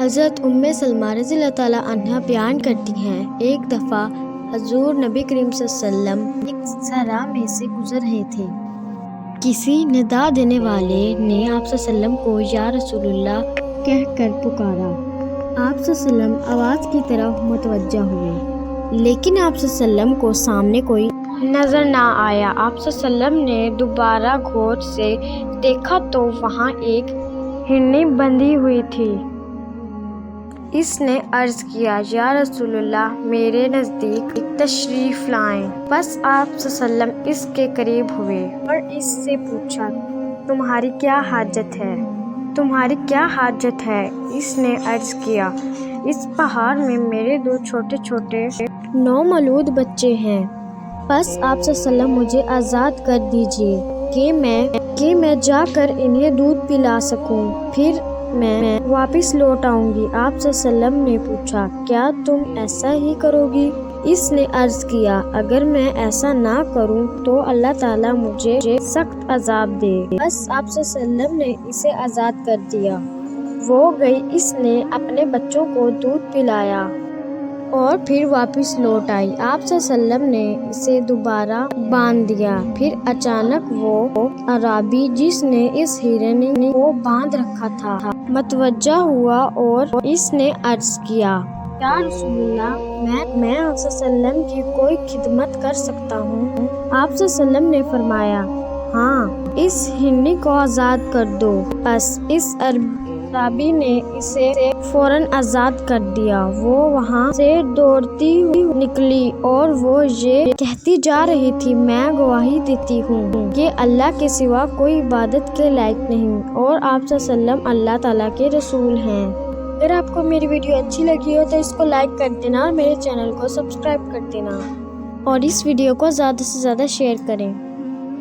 حضرت سلمہ رضی اللہ تعالیٰ عنہ بیان کرتی ہیں، ایک دفعہ حضور نبی کریم صلی اللہ علیہ وسلم ایک صحرا میں سے گزر رہے تھے۔ کسی ندا دینے والے نے آپ صلی اللہ علیہ وسلم کو یا رسول اللہ کہہ کر پکارا۔ آپ صلی اللہ علیہ وسلم آواز کی طرف متوجہ ہوئے، لیکن آپ صلی اللہ علیہ وسلم کو سامنے کوئی نظر نہ آیا۔ آپ صلی اللہ علیہ وسلم نے دوبارہ غور سے دیکھا تو وہاں ایک ہرنی بندھی ہوئی تھی۔ اس نے عرض کیا، یا رسول اللہ، میرے نزدیک تشریف لائیں۔ بس آپ صلی اللہ علیہ وسلم اس کے قریب ہوئے اور اس سے پوچھا، تمہاری کیا حاجت ہے؟ تمہاری کیا حاجت ہے؟ اس نے عرض کیا، اس پہاڑ میں میرے 2 چھوٹے چھوٹے نومولود بچے ہیں، بس آپ صلی اللہ علیہ وسلم مجھے آزاد کر دیجیے کہ میں جا کر انہیں دودھ پلا سکوں، پھر میں واپس لوٹ آؤں گی۔ آپ صلی اللہ علیہ وسلم نے پوچھا، کیا تم ایسا ہی کرو گی؟ اس نے عرض کیا، اگر میں ایسا نہ کروں تو اللہ تعالیٰ مجھے سخت عذاب دے۔ بس آپ صلی اللہ علیہ وسلم نے اسے آزاد کر دیا۔ وہ گئی، اس نے اپنے بچوں کو دودھ پلایا اور پھر واپس لوٹ آئی۔ آپ صلی اللہ علیہ وسلم نے اسے دوبارہ باندھ دیا۔ پھر اچانک وہ اعرابی جس نے اس ہرنی کو باندھ رکھا تھا متوجہ ہوا اور اس نے عرض کیا، یا رسول اللہ، میں آپ صلی اللہ علیہ وسلم کی کوئی خدمت کر سکتا ہوں؟ آپ صلی اللہ علیہ وسلم نے فرمایا، ہاں، اس ہرنی کو آزاد کر دو۔ بس اس اعرابی نے اسے فوراً آزاد کر دیا۔ وہ وہاں سے دوڑتی ہوئی نکلی اور وہ یہ کہتی جا رہی تھی، میں گواہی دیتی ہوں کہ اللہ کے سوا کوئی عبادت کے لائق نہیں اور آپ صلی اللہ علیہ وسلم اللہ تعالیٰ کے رسول ہیں۔ اگر آپ کو میری ویڈیو اچھی لگی ہو تو اس کو لائک کر دینا اور میرے چینل کو سبسکرائب کر دینا اور اس ویڈیو کو زیادہ سے زیادہ شیئر کریں۔